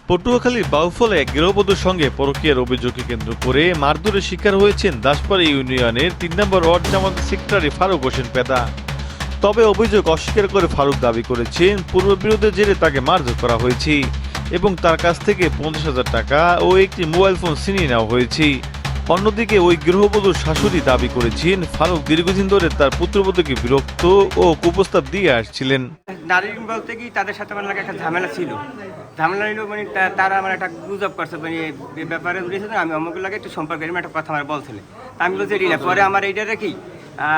পটুয়াখালীর বাউফলে এক গৃহবধূর সঙ্গে পরকীয়ার অভিযোগকে কেন্দ্র করে মারধরের শিকার হয়েছেন দাসপাড়া ইউনিয়নের ৩ নম্বর ওয়ার্ড জামাত সেক্রেটারি ফারুক হোসেন পেদা। তবে অভিযোগ অস্বীকার করে ফারুক দাবি করেছেন পূর্ববিরোধের জেরে তাকে মারধর করা হয়েছে এবং তার কাছ থেকে ৫০,০০০ টাকা ও একটি মোবাইল ফোন ছিনিয়ে নেওয়া হয়েছে। অন্যদিকে ওই গৃহবধূর শাশুড়ি দাবি করেছেন ফারুক দীর্ঘদিন ধরে তার পুত্রবধূকে বিরক্ত ও কুপ্রস্তাব দিয়ে আসছিলেন। নারী বলতে কি তাদের সাথে আমার লাগে একটা ঝামেলা ছিল। ঝামেলা হইলো মানে তারা আমার একটা গুজব করছে, মানে এই ব্যাপারে বুঝেছে না, আমি অমুক লাগে একটু সম্পর্ক একটা কথা আমার বলছিল। তা আমি বলছি এটা পরে আমার এইটা রেখি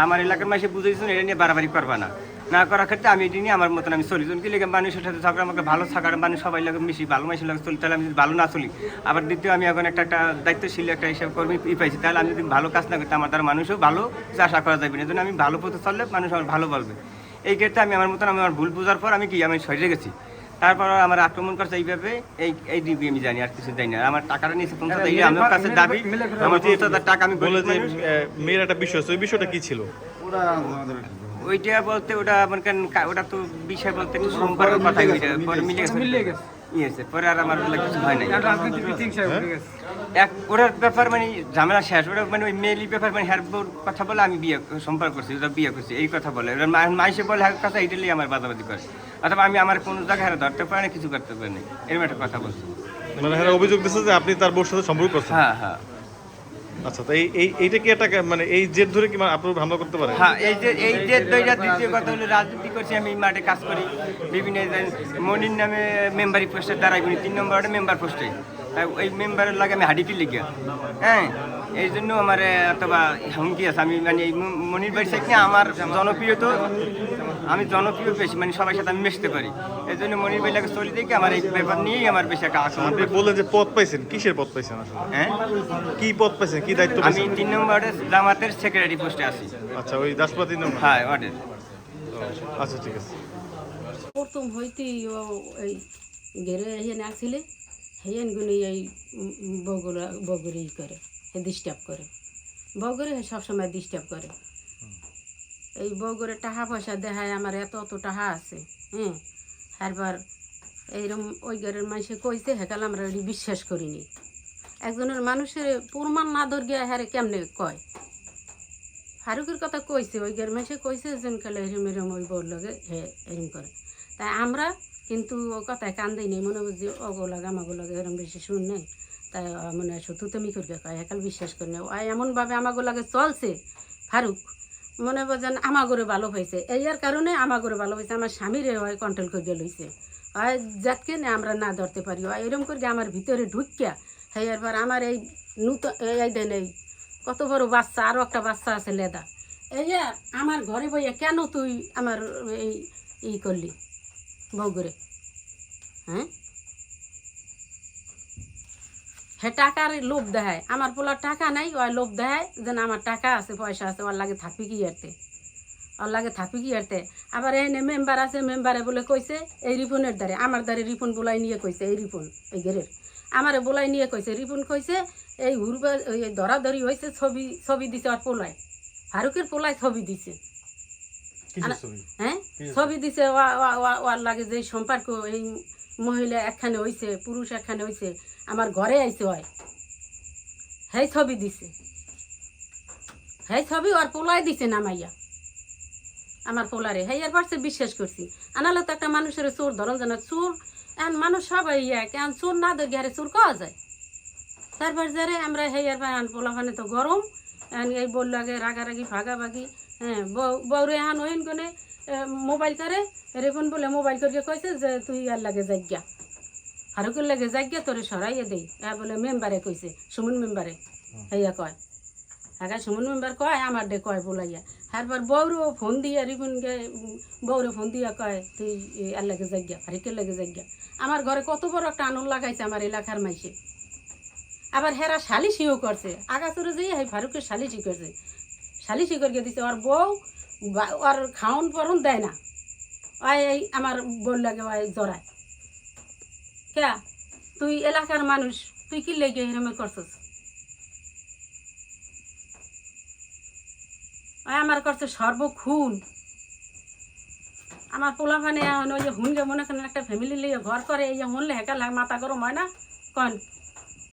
আমার এলাকার মাসে বুঝেছেন এটা নিয়ে বাড়াবাড়ি করবা না করার ক্ষেত্রে আমি এটি নিয়ে আমার মতন আমি চলি। কি লেগে মানুষের সাথে ঝগড়া আমাকে ভালো থাকার মানুষ সবাই লাগে মিশি ভালো মানুষের লাগে চলি, তাহলে আমি যদি ভালো না চলি আবার দ্বিতীয় আমি এখন একটা দায়িত্বশীল একটা হিসাব কর্মী পাইছি, তাহলে আমি যদি ভালো কাজ না করতে আমার দ্বারা মানুষও ভালো আশা করা যাবে না। এই জন্য আমি ভালো পথে চললে মানুষ আমার ভালো বলবে। এই ক্ষেত্রে আমি আমার মতন আমার ভুল বোঝার পর আমি সরে গেছি। তারপর আমার আক্রমণ করছে এইভাবে এই দিবি আমি জানি, আর কিছু জানি না। আমার টাকাটা নিয়েছে ৫০,০০০, আমার কাছে দাবি আমার ৫০,০০০ টাকা আমি বলে মেয়ের একটা বিষয়, ওই বিষয়টা কি ছিল? ওইটা বলতে ওটা তো বিষয় বলতে একটু সম্পর্কের কথাই, ওইটা পরে মিলে গেছে ইয়েছে, পরে আর আমার কিছু হয় নাই। ওটার ব্যাপার মানে ঝামেলা শেষ। ওটা মানে ওই মেয়েলি ব্যাপার মানে হ্যার কথা বলে আমি সম্পর্ক করছি, ওটা বিয়ে করছি এই কথা বলে। ওরা মাইসে বলে হ্যার কথা এইটাই আমার বাদাবাদি করে, অথবা আমি আমার কোনো জায়গায় হ্যাঁ ধরতে পারি না, কিছু করতে পারি না, এরকম একটা কথা বলছি। মানে হ্যাঁ অভিযোগ দিচ্ছে যে আপনি তার বউর সাথে সম্পর্ক করছেন। হ্যাঁ। আচ্ছা, তো এইটা কি একটা মানে এই জেদ ধরে কি আপনার হামলা করতে পারে? হ্যাঁ, এই যে দ্বিতীয় কথা হলো রাজনীতি করছি আমি, মাঠে কাজ করি বিভিন্ন মনির নামে মেম্বারি পোস্টের দ্বারা ৩ নম্বর ওয়ার্ডে মেম্বার পোস্টে, ওই মেম্বারের লাগে আমি হাডিটি লিখি। হ্যাঁ, এই জন্য আমার অথবা হুমকি আছে। আমি মানে এই মনির বাড়ি থেকে আমার জনপ্রিয়, তো আমি জনপ্রিয় বেশি, মানে সবার সাথে আমি মিশতে পারি। এই জন্য মনির বাড়ি লাগে চলে দেখি আমার এই ব্যাপার নিয়েই আমার বেশি একটা আক্রমণ। আপনি বললেন যে পদ পাইছেন, কিসের পদ পাইছেন আসলে? হ্যাঁ, কি পদ পাইছেন, কি দায়িত্ব আমি পাইছেন? ৩ নম্বর ওয়ার্ডের জামাতের সেক্রেটারি পোস্টে আছি। আচ্ছা, ওই দাসপাড়া ৩ নম্বর? হ্যাঁ, ওয়ার্ডের। আচ্ছা, ঠিক আছে। প্রথম হইতেই ও এই ঘেরে হেন আসলে হেন গুলি এই বগুড়ি করে, ডিস্টার্ব করে বগুড়ে, সবসময় ডিস্টার্ব করে। এই বগুড়ে টাকা পয়সা দেখায় আমার এত টাকা আছে। হ্যাঁ, একবার এইরকম ওই ঘরের মানুষে কইছে, হেকাল আমরা ওই বিশ্বাস করিনি। একজনের মানুষের প্রমাণ না ধর গিয়া হ্যারে কেমনে কয়। ফারুকের কথা কইছে, ওই ঘরের মানুষে কইছে যেন খেলে এরম এরম ওই বউর লগে হ্যাঁ এরম করে। তাই আমরা কিন্তু ও কথায় কান দিই নেই, মনে বুঝি ওগুলাগে আমাগুলাগে এরম বেশি শুন নেই। তাই মনে হয় তুমি করি কয়, হেকাল বিশ্বাস করি না। এমনভাবে আমাগুলাগে চলছে ফারুক, মনে বোঝেন আমাগরে ভালো হয়েছে, এই আর কারণে আমাগরে ভালো হয়েছে। আমার স্বামীরে হয় কন্ট্রোল করিয়া লইছে, হয় যাতকে না আমরা না ধরতে পারি, হয় এরম করে আমার ভিতরে ঢুকিয়া। হ্যাঁ, এরপর আমার এই নূতন এই দেন এই কত বড় বাচ্চা, আরও একটা বাচ্চা আছে লেদা, এই আমার ঘরে বইয়া কেন তুই আমার এই করলি বউগরে? হ্যাঁ, হ্যাঁ টাকার লোভ দেখায়। আমার পোলার টাকা নাই, ওই লোভ দেখায় যেন আমার টাকা আছে পয়সা আছে, ওর লাগে থাকবি কি আরতে, ওর লাগে থাকবি কি আরতে। আবার এনে মেম্বার আছে, মেম্বারে বলে কইছে এই রিপনের দ্বারে, আমার দ্বারে রিপন বোলাই নিয়ে কইছে, এই রিপন এই ঘেরের আমারে বোলাই নিয়ে কইছে, রিপন কইছে এই হুরবা ওই ধরাধরি হয়েছে, ছবি দিছে আর পোলায়, ফারুকের পোলায় ছবি দিছে। হ্যাঁ, ছবি দিছে ওর লাগে যে সম্পর্ক এই মহিলা একখানে হয়েছে, পুরুষ একখানে হয়েছে, আমার ঘরে আইছে হয়, হ্যাঁ ছবি দিছে, হ্যাঁ ছবি ওর পোলায় দিছে নামাইয়া আমার পোলারে। হ্যাঁ এর পাশে বিশ্বাস করছি, আনালে তো একটা মানুষের চোর ধরন জানা, চোর এখন মানুষ সবাই কেন চোর না ধরে গেলে চোর পাওয়া যায়। তারপর যারে আমরা হ্যাঁ এর পোলা মানে তো গরম এই বললো আগে রাগারাগি ভাগাভাগি। হ্যাঁ, বউরে এখন ওইন কোনে মোবাইল করে রেপন বলে মোবাইল করিয়ে কইছে যে তুই আর লাগে যাইগা, ফারুকের লাগে যাইগা তোরে সরাইয়ে দেই। বলে মেম্বারে কইছে, সুমন মেম্বারে হইয়া কয়, হ্যাঁ সুমন মেম্বার কয় আমার ডে কয় বলাইয়া। তারপর বউরও ফোন দিয়া রিপনকে বউরে ফোন দিয়া কয় তুই আর লাগে যাইগা, ফারুকের লাগে যাইগা। আমার ঘরে কত বড় একটা আনন্দ লাগাইছে আমার এলাকার মাইসে। আবার হেরা সালিশিও করছে, আগাচুরে যেয়ে এই ফারুকের সালিশি করছে, সালিশি করিয়ে দিছে। ওর বউ ওর খাওন পরন দেয় না, এই আমার বল লাগে ওই জড়ায়। কে তুই এলাকার মানুষ, তুই কি লেগে হেরমে করছিস? আমার করছে সর্বক্ষণ, আমার পোলাপানে এখন ওই যে হুনকে মনে করেন একটা ফ্যামিলি লিয়ে ঘর করে এই যে হুনলে হেঁকা মাথা গরম হয় না কন